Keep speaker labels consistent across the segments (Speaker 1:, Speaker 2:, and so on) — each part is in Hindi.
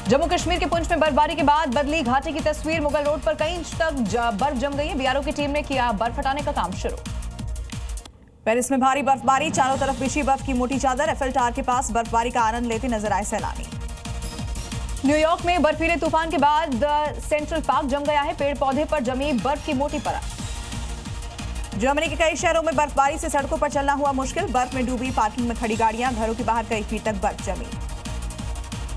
Speaker 1: जम्मू कश्मीर के पुंछ में बर्फबारी के बाद बदली घाटी की तस्वीर। मुगल रोड पर कई इंच तक बर्फ जम गई है। बीआरओ की टीम ने किया बर्फ हटाने का काम शुरू। पेरिस में भारी बर्फबारी, चारों तरफ बिछी बर्फ की मोटी चादर। एफएल टावर के पास बर्फबारी का आनंद लेते नजर आए सैलानी। न्यूयॉर्क में बर्फीले तूफान के बाद सेंट्रल पार्क जम गया है। पेड़ पौधे पर जमी बर्फ की मोटी परत। जर्मनी के कई शहरों में बर्फबारी से सड़कों पर चलना हुआ मुश्किल। बर्फ में डूबी पार्किंग में खड़ी गाड़ियां, घरों के बाहर कई फीट तक बर्फ जमी।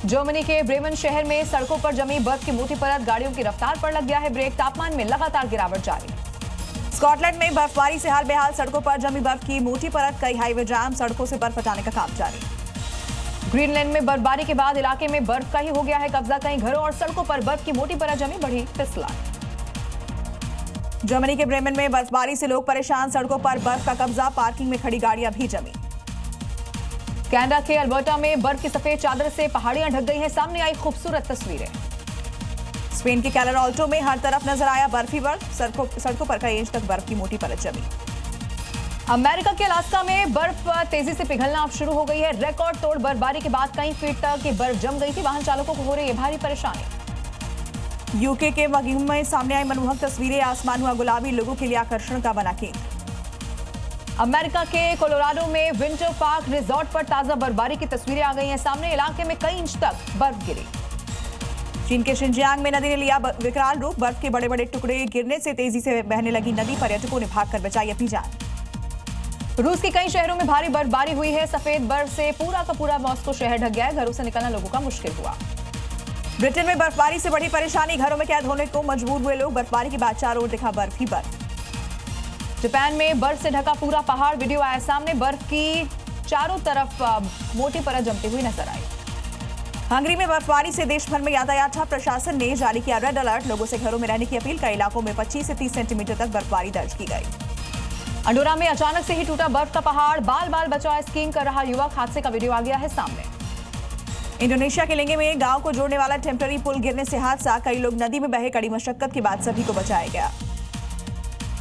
Speaker 1: जर्मनी के ब्रेमेन शहर में सड़कों पर जमी बर्फ की मोटी परत, गाड़ियों की रफ्तार पर लग गया है ब्रेक। तापमान में लगातार गिरावट जारी। स्कॉटलैंड में बर्फबारी से हाल बेहाल, सड़कों पर जमी बर्फ की मोटी परत, कई हाईवे जाम, सड़कों से बर्फ हटाने का काम जारी। ग्रीनलैंड में बर्फबारी के बाद इलाके में बर्फ का ही हो गया है कब्जा। कई घरों और सड़कों पर बर्फ की मोटी परत जमी, बढ़ी फिसलन। जर्मनी के ब्रेमेन में बर्फबारी से लोग परेशान, सड़कों पर बर्फ का कब्जा, पार्किंग में खड़ी गाड़ियां भी जमी। कनाडा के अल्बर्टा में बर्फ की सफेद चादर से पहाड़ियां ढक गई हैं। सामने आई खूबसूरत तस्वीरें। स्पेन के कैलर ऑल्टो में हर तरफ नजर आया बर्फी बर्फ, सड़कों पर कई इंच तक बर्फ की मोटी परत जमी। अमेरिका के अलास्का में बर्फ तेजी से पिघलना अब शुरू हो गई है। रिकॉर्ड तोड़ बर्फबारी के बाद कई फीट तक की बर्फ जम गई थी। वाहन चालकों को हो रही है भारी परेशानी। यूके के वगिंग में सामने आई मनमोहक तस्वीरें। आसमान हुआ गुलाबी, लोगों के लिए आकर्षण का बना केंद्र। अमेरिका के कोलोराडो में विंटर पार्क रिजॉर्ट पर ताजा बर्फबारी की तस्वीरें आ गई हैं सामने। इलाके में कई इंच तक बर्फ गिरी। चीन के शिनजियांग में नदी ने लिया विकराल रूप। बर्फ के बड़े बड़े टुकड़े गिरने से तेजी से बहने लगी नदी। पर्यटकों ने भागकर बचाई अपनी जान। रूस के कई शहरों में भारी बर्फबारी हुई है। सफेद बर्फ से पूरा का पूरा मॉस्को शहर ढक गया है। घरों से निकलना लोगों का मुश्किल हुआ। ब्रिटेन में बर्फबारी से बड़ी परेशानी, घरों में कैद होने को मजबूर हुए लोग। बर्फबारी के बाद चारों ओर दिखा बर्फ ही बर्फ। जापान में बर्फ से ढका पूरा पहाड़, वीडियो आया सामने। बर्फ की चारों तरफ मोटी परत जमती हुई नजर आई। हंगरी में बर्फबारी से देश भर में यातायात ठप। प्रशासन ने जारी किया रेड अलर्ट, लोगों से घरों में रहने की अपील। कई इलाकों में 25 से 30 सेंटीमीटर तक बर्फबारी दर्ज की गई। अंडोरा में अचानक से ही टूटा बर्फ का पहाड़, बाल बाल बचा स्कीइंग कर रहा युवक। हादसे का वीडियो आ गया है सामने। इंडोनेशिया के लिंगे में गांव को जोड़ने वाला टेम्पररी पुल गिरने से हादसा। कई लोग नदी में बहे, कड़ी मशक्कत के बाद सभी को बचाया गया।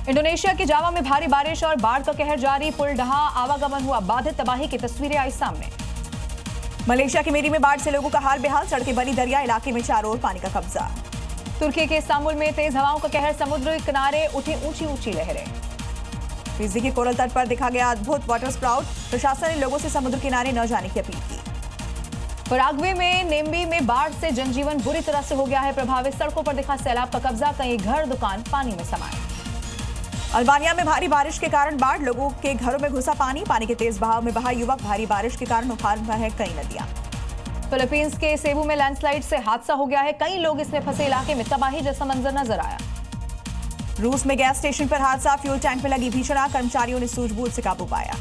Speaker 1: इंडोनेशिया के जावा में भारी बारिश और बाढ़ का कहर जारी। पुल ढहा, आवागमन हुआ बाधित, तबाही की तस्वीरें आई सामने। मलेशिया के मेरी में बाढ़ से लोगों का हाल बेहाल, सड़कें बनी दरिया, इलाके में चारों ओर पानी का कब्जा। तुर्की के इस्तांबुल में तेज हवाओं का कहर, समुद्र किनारे उठी ऊंची ऊंची लहरें। फिजी के कोरल तट पर दिखा गया अद्भुत वाटर स्प्राउट। प्रशासन ने लोगों से समुद्र किनारे न जाने की अपील की। पराग्वे में नेम्बी में बाढ़ से जनजीवन बुरी तरह से हो गया है प्रभावित। सड़कों पर दिखा सैलाब का कब्जा, कई घर दुकान पानी में समाये। अल्बानिया में भारी बारिश के कारण बाढ़, लोगों के घरों में घुसा पानी। पानी के तेज बहाव में बहा युवक, भारी बारिश के कारण उफान पर है कई नदियां। फिलीपींस के सेबू में लैंडस्लाइड से हादसा हो गया है। कई लोग इसमें फंसे, इलाके में तबाही जैसा मंजर नजर आया। रूस में गैस स्टेशन पर हादसा, फ्यूल टैंक में लगी भीषण आग, कर्मचारियों ने सूझबूझ से काबू पाया।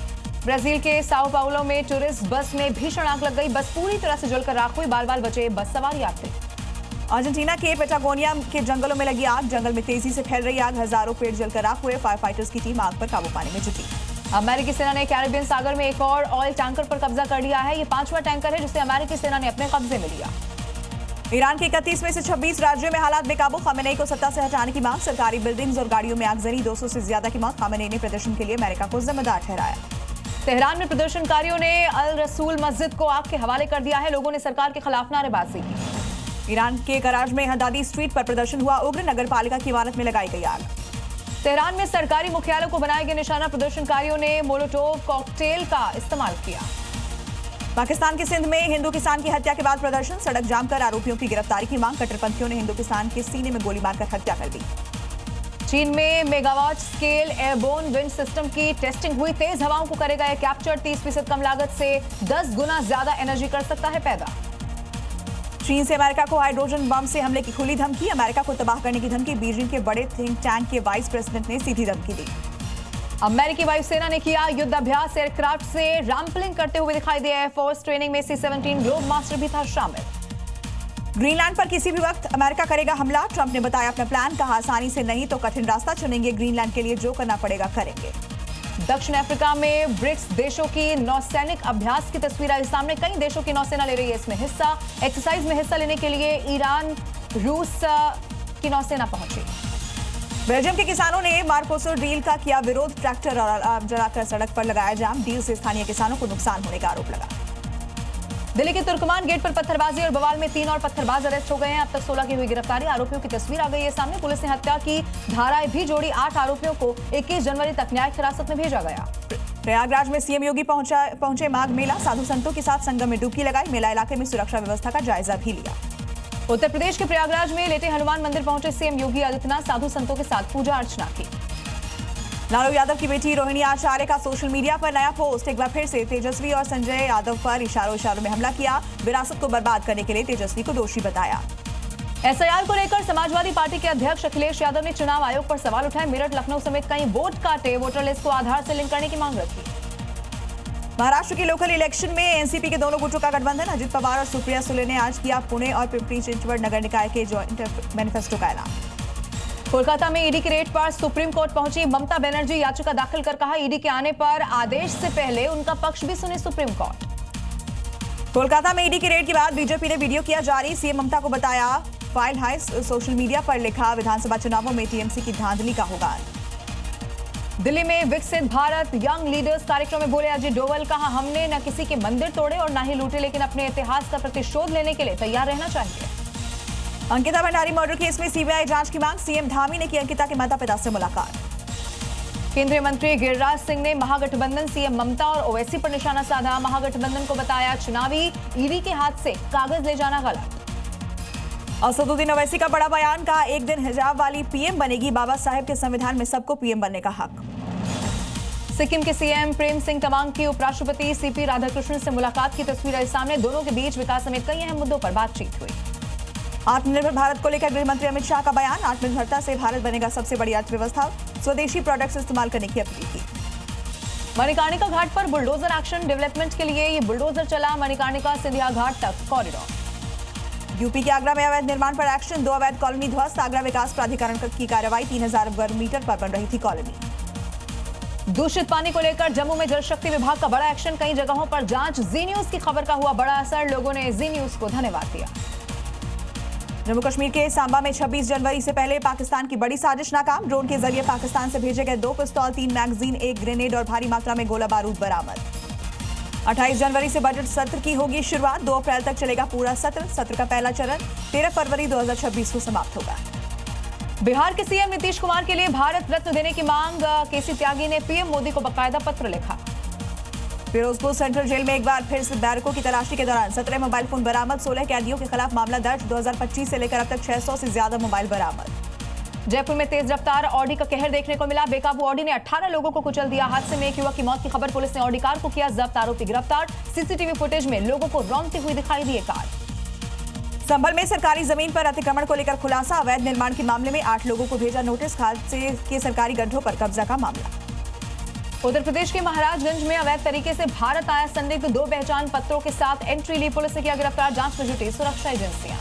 Speaker 1: ब्राजील के साओ पाउलो में टूरिस्ट बस में भीषण आग लग गई। बस पूरी तरह से जलकर राख हुई, बाल बाल बचे बस सवार यात्री। अर्जेंटीना के पेटागोनिया के जंगलों में लगी आग, जंगल में तेजी से फैल रही आग, हजारों पेड़ जलकर राख हुए। फायर फाइटर्स की टीम आग पर काबू पाने में जुटी। अमेरिकी सेना ने कैरिबियन सागर में एक और ऑयल टैंकर पर कब्जा कर लिया है। ये 5वां टैंकर है जिसे अमेरिकी सेना ने अपने कब्जे में लिया। ईरान के 31 में से 26 राज्यों में हालात बेकाबू, खामेनेई को सत्ता से हटाने की मांग। सरकारी बिल्डिंग्स और गाड़ियों में आगजनी, 200 से ज्यादा की मौत। खामेनेई ने प्रदर्शन के लिए अमेरिका को जिम्मेदार ठहराया। तेहरान में प्रदर्शनकारियों ने अल रसूल मस्जिद को आग के हवाले कर दिया है। लोगों ने सरकार के खिलाफ नारेबाजी की। ईरान के कराज में हदादी स्ट्रीट पर प्रदर्शन हुआ उग्र, नगर पालिका की इमारत में लगाई गई आग। तेहरान में सरकारी मुख्यालय को बनाए गए निशाना, प्रदर्शनकारियों ने मोलोटोव कॉकटेल का इस्तेमाल किया। पाकिस्तान के सिंध में हिंदू किसान की हत्या के बाद प्रदर्शन, सड़क जाम कर आरोपियों की गिरफ्तारी की मांग। कट्टरपंथियों ने हिंदू किसान के सीने में गोली मारकर हत्या कर दी। चीन में megawatt scale airborne wind system की टेस्टिंग हुई। तेज हवाओं को करेगा यह कैप्चर, 30% कम लागत से 10 गुना ज्यादा एनर्जी कर सकता है पैदा। चीन से अमेरिका को हाइड्रोजन बम से हमले की खुली धमकी, अमेरिका को तबाह करने की धमकी। बीजिंग के बड़े थिंक टैंक के वाइस प्रेसिडेंट ने सीधी धमकी दी। अमेरिकी वायुसेना ने किया युद्ध अभ्यास, एयरक्राफ्ट से रैंपलिंग करते हुए दिखाई दिया। एयरफोर्स ट्रेनिंग में C-17 ग्लोब मास्टर भी था शामिल। ग्रीनलैंड पर किसी भी वक्त अमेरिका करेगा हमला, ट्रंप ने बताया अपना प्लान। कहा आसानी से नहीं तो कठिन रास्ता चुनेंगे, ग्रीनलैंड के लिए जो करना पड़ेगा करेंगे। दक्षिण अफ्रीका में ब्रिक्स देशों की नौसैनिक अभ्यास की तस्वीर आई सामने। कई देशों की नौसेना ले रही है इसमें हिस्सा। एक्सरसाइज में हिस्सा लेने के लिए ईरान, रूस की नौसेना पहुंची। बेल्जियम के किसानों ने मार्कोसुर डील का किया विरोध, ट्रैक्टर और जलाकर सड़क पर लगाया जाम। डील से स्थानीय किसानों को नुकसान होने का आरोप लगा। दिल्ली के तुर्कमान गेट पर पत्थरबाजी और बवाल में 3 और पत्थरबाज अरेस्ट हो गए हैं। अब तक 16 की हुई गिरफ्तारी। आरोपियों की तस्वीर आ गई है सामने। पुलिस ने हत्या की धाराएं भी जोड़ी। 8 आरोपियों को 21 जनवरी तक न्यायिक हिरासत में भेजा गया। प्रयागराज में सीएम योगी पहुंचे माघ मेला। साधु संतों के साथ संगम में डुबकी लगाई। मेला इलाके में सुरक्षा व्यवस्था का जायजा भी लिया। उत्तर प्रदेश के प्रयागराज में लेटे हनुमान मंदिर पहुंचे सीएम योगी आदित्यनाथ। साधु संतों के साथ पूजा अर्चना की। लालू यादव की बेटी रोहिणी आचार्य का सोशल मीडिया पर नया पोस्ट। एक बार फिर से तेजस्वी और संजय यादव पर इशारों में हमला किया। विरासत को बर्बाद करने के लिए तेजस्वी को दोषी बताया। एसआईआर को लेकर समाजवादी पार्टी के अध्यक्ष अखिलेश यादव ने चुनाव आयोग पर सवाल उठाए। मेरठ, लखनऊ समेत कई वोट काटे। वोटर लिस्ट को आधार से लिंक करने की मांग रखी। महाराष्ट्र के लोकल इलेक्शन में एनसीपी के दोनों गुटों का गठबंधन। अजित पवार और सुप्रिया सुले ने आज किया पुणे और पिंपरी चिंचवड नगर निकाय के ज्वाइंट मैनिफेस्टो का ऐलान। कोलकाता में ईडी की रेड पर सुप्रीम कोर्ट पहुंची ममता बनर्जी। याचिका दाखिल कर कहा ईडी के आने पर आदेश से पहले उनका पक्ष भी सुने सुप्रीम कोर्ट। कोलकाता में ईडी की रेड के बाद बीजेपी ने वीडियो किया जारी। सीएम ममता को बताया फाइल है। सोशल मीडिया पर लिखा विधानसभा चुनावों में टीएमसी की धांधली का होगा। दिल्ली में विकसित भारत यंग लीडर्स कार्यक्रम में बोले अजय डोवल। कहा हमने न किसी के मंदिर तोड़े और न ही लूटे, लेकिन अपने इतिहास का प्रतिशोध लेने के लिए तैयार रहना चाहिए। अंकिता भंडारी मर्डर केस में सीबीआई जांच की मांग। सीएम धामी ने की अंकिता के माता पिता से मुलाकात। केंद्रीय मंत्री गिरिराज सिंह ने महागठबंधन सीएम ममता और ओवैसी पर निशाना साधा। महागठबंधन को बताया चुनावी ईडी के हाथ से कागज ले जाना गलत। असदुद्दीन ओवैसी का बड़ा बयान। कहा एक दिन हिजाब वाली पीएम बनेगी। बाबा साहेब के संविधान में सबको पीएम बनने का हक। सिक्किम के सीएम प्रेम सिंह तमांग की उपराष्ट्रपति सीपी राधाकृष्णन से मुलाकात की तस्वीर आई सामने। दोनों के बीच विकास समेत कई अहम मुद्दों पर बातचीत हुई। आत्मनिर्भर भारत को लेकर गृह मंत्री अमित शाह का बयान। आत्मनिर्भरता से भारत बनेगा सबसे बड़ी अर्थव्यवस्था। स्वदेशी प्रोडक्ट्स इस्तेमाल करने की अपील की। मणिकर्णिका घाट पर बुलडोजर एक्शन। डेवलपमेंट के लिए ये बुलडोजर चला मणिकर्णिका सिंधिया घाट तक कॉरिडोर। यूपी के आगरा में अवैध निर्माण पर एक्शन। 2 अवैध कॉलोनी ध्वस्त। आगरा विकास प्राधिकरण की कार्रवाई। 3000 वर्ग मीटर पर बन रही थी कॉलोनी। दूषित पानी को लेकर जम्मू में जल शक्ति विभाग का बड़ा एक्शन। कई जगहों पर जांच। जी न्यूज की खबर का हुआ बड़ा असर। लोगों ने जी न्यूज को धन्यवाद दिया। जम्मू कश्मीर के सांबा में 26 जनवरी से पहले पाकिस्तान की बड़ी साजिश नाकाम। ड्रोन के जरिए पाकिस्तान से भेजे गए 2 पिस्तौल, 3 मैगजीन, 1 ग्रेनेड और भारी मात्रा में गोला बारूद बरामद। 28 जनवरी से बजट सत्र की होगी शुरुआत। 2 अप्रैल तक चलेगा पूरा सत्र का पहला चरण 13 फरवरी 2026 को समाप्त होगा। बिहार के सीएम नीतीश कुमार के लिए भारत रत्न देने की मांग। केसी त्यागी ने पीएम मोदी को बाकायदा पत्र लिखा। फिरोजपुर सेंट्रल जेल में एक बार फिर से बैरकों की तलाशी के दौरान 17 मोबाइल फोन बरामद। 16 कैदियों के खिलाफ मामला दर्ज। 2025 से लेकर अब तक 600 से ज्यादा मोबाइल बरामद। जयपुर में तेज रफ्तार ऑडी का कहर देखने को मिला। बेकाबू ऑडी ने 18 लोगों को कुचल दिया। हादसे में एक युवक की मौत की खबर। पुलिस ने ऑडी कार को किया जब्त। आरोपी गिरफ्तार। सीसीटीवी फुटेज में लोगों को रौंदती हुई दिखाई दी कार। संभल में सरकारी जमीन पर अतिक्रमण को लेकर खुलासा। अवैध निर्माण के मामले में 8 लोगों को भेजा नोटिस। हादसे के सरकारी गड्ढों पर कब्जा का मामला। उत्तर प्रदेश के महाराजगंज में अवैध तरीके से भारत आया संदिग्ध 2 पहचान पत्रों के साथ एंट्री ली। पुलिस ने किया गिरफ्तार। जांच में जुटी सुरक्षा एजेंसियां।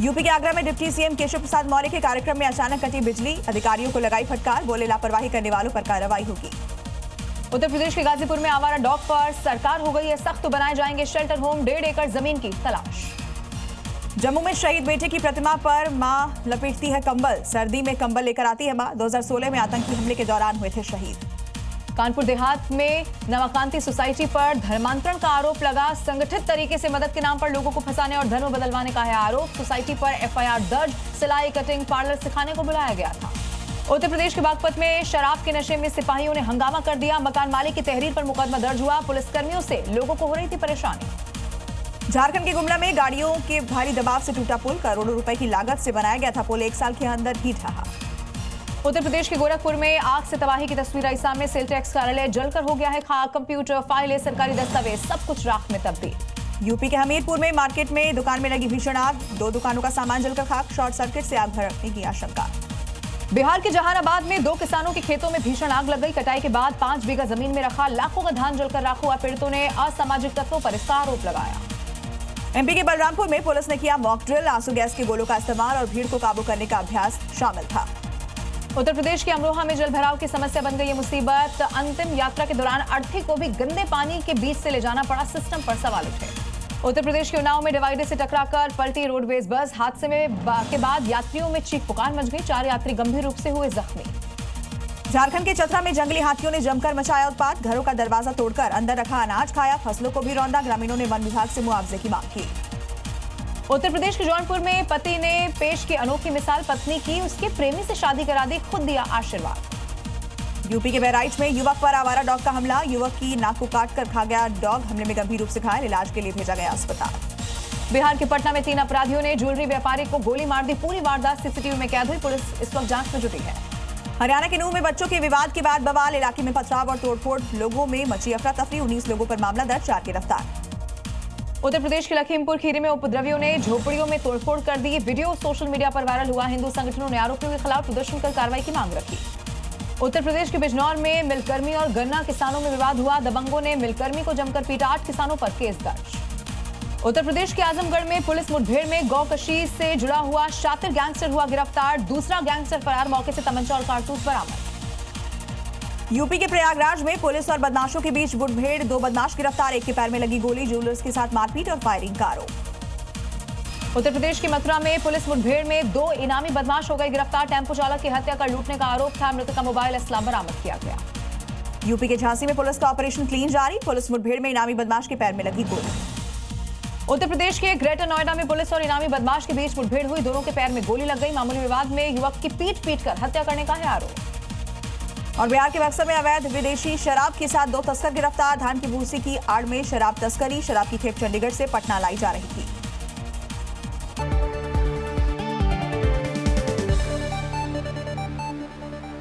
Speaker 1: यूपी के आगरा में डिप्टी सीएम केशव प्रसाद मौर्य के कार्यक्रम में अचानक कटी बिजली। अधिकारियों को लगाई फटकार। बोले लापरवाही करने वालों पर कार्रवाई होगी। उत्तर प्रदेश के गाजीपुर में आवारा डॉग पर सरकार हो गई है सख्त। तो बनाए जाएंगे शेल्टर होम। 1.5 एकड़ जमीन की तलाश। जम्मू में शहीद बेटे की प्रतिमा पर मां लपेटती है कंबल। सर्दी में कंबल लेकर आती है मां। 2016 में आतंकी हमले के दौरान हुए थे शहीद। कानपुर देहात में नवाकांति सोसाइटी पर धर्मांतरण का आरोप लगा। संगठित तरीके से मदद के नाम पर लोगों को फंसाने और धर्म बदलवाने का है आरोप। सोसाइटी पर एफआईआर दर्ज। सिलाई, कटिंग, पार्लर सिखाने को बुलाया गया था। उत्तर प्रदेश के बागपत में शराब के नशे में सिपाहियों ने हंगामा कर दिया। मकान मालिक की तहरीर पर मुकदमा दर्ज हुआ। पुलिसकर्मियों से लोगों को हो रही थी परेशानी। झारखंड के गुमला में गाड़ियों के भारी दबाव से टूटा पुल। करोड़ों रुपए की लागत से बनाया गया था पुल। 1 साल के अंदर ही ढहा। उत्तर प्रदेश के गोरखपुर में आग से तबाही की तस्वीर आई सामने। सेल टैक्स कार्यालय जलकर हो गया है खाक। कंप्यूटर, फाइलें, सरकारी दस्तावेज सब कुछ राख में तब्दील। यूपी के हमीरपुर में मार्केट में दुकान में लगी भीषण आग। 2 दुकानों का सामान जलकर खाक। शॉर्ट सर्किट से आग भड़कने की आशंका। बिहार के जहानाबाद में 2 किसानों के खेतों में भीषण आग लग गई। कटाई के बाद 5 बीघा जमीन में रखा लाखों का धान जलकर राख हुआ। पीड़ितों ने असामाजिक तत्वों पर इसका आरोप लगाया। एमपी के बलरामपुर में पुलिस ने किया मॉक ड्रिल। आंसू गैस के गोलों का इस्तेमाल और भीड़ को काबू करने का अभ्यास शामिल था। उत्तर प्रदेश के अमरोहा में जलभराव की समस्या बन गई है मुसीबत। अंतिम यात्रा के दौरान अर्थी को भी गंदे पानी के बीच से ले जाना पड़ा। सिस्टम पर सवाल उठे। उत्तर प्रदेश के उन्नाव में डिवाइडर से टकराकर पलटी रोडवेज बस। हादसे में के बाद यात्रियों में चीख पुकार मच गई। 4 यात्री गंभीर रूप से हुए जख्मी। झारखंड के चतरा में जंगली हाथियों ने जमकर मचाया उत्पात। घरों का दरवाजा तोड़कर अंदर रखा अनाज खाया, फसलों को भी रौंदा। ग्रामीणों ने वन विभाग से मुआवजे की मांग की। उत्तर प्रदेश के जौनपुर में पति ने पेश की अनोखी मिसाल, पत्नी की उसके प्रेमी से शादी करा दी, खुद दिया आशीर्वाद। यूपी के बहराइच में युवक पर आवारा डॉग का हमला, युवक की नाक को काटकर खा गया डॉग। हमले में गंभीर रूप से घायल, इलाज के लिए भेजा गया अस्पताल। बिहार के पटना में 3 अपराधियों ने ज्वेलरी व्यापारी को गोली मार दी, पूरी वारदात सीसीटीवी में कैद हुई। पुलिस इस वक्त जांच में जुटी है। हरियाणा के नूंह में बच्चों के विवाद के बाद बवाल, इलाके में पथराव और तोड़फोड़, लोगों में मची अफरा तफरी। 19 लोगों पर मामला दर्ज, 4 गिरफ्तार। उत्तर प्रदेश के लखीमपुर खीरी में उपद्रवियों ने झोपड़ियों में तोड़फोड़ कर दी, वीडियो सोशल मीडिया पर वायरल हुआ। हिंदू संगठनों ने आरोपियों के खिलाफ प्रदर्शन कर कार्रवाई की मांग रखी। उत्तर प्रदेश के बिजनौर में मिलकर्मी और गन्ना किसानों में विवाद हुआ, दबंगों ने मिलकर्मी को जमकर पीटा, 8 किसानों पर केस दर्ज। उत्तर प्रदेश के आजमगढ़ में पुलिस मुठभेड़ में गौकशी से जुड़ा हुआ शातिर गैंगस्टर हुआ गिरफ्तार, दूसरा गैंगस्टर फरार, मौके से तमंचा और कारतूस बरामद। यूपी के प्रयागराज में पुलिस और बदमाशों के बीच मुठभेड़, 2 बदमाश गिरफ्तार, एक के पैर में लगी गोली, ज्वेलर्स के साथ मारपीट और फायरिंग का आरोप। उत्तर प्रदेश के मथुरा में पुलिस मुठभेड़ में 2 इनामी बदमाश हो गए गिरफ्तार, टेम्पो चालक की हत्या कर लूटने का आरोप था, मृतक का मोबाइल असला बरामद किया गया। यूपी के झांसी में पुलिस का ऑपरेशन क्लीन जारी, पुलिस मुठभेड़ में इनामी बदमाश के पैर में लगी गोली। उत्तर प्रदेश के ग्रेटर नोएडा में पुलिस और इनामी बदमाश के बीच मुठभेड़ हुई, दोनों के पैर में गोली लग गई। मामूली विवाद में युवक की पीट कर हत्या करने का है आरोप। और बिहार के बक्सर में अवैध विदेशी शराब के साथ 2 तस्कर गिरफ्तार, धान की भूसी की आड़ में शराब तस्करी, शराब की खेप चंडीगढ़ से पटना लाई जा रही थी।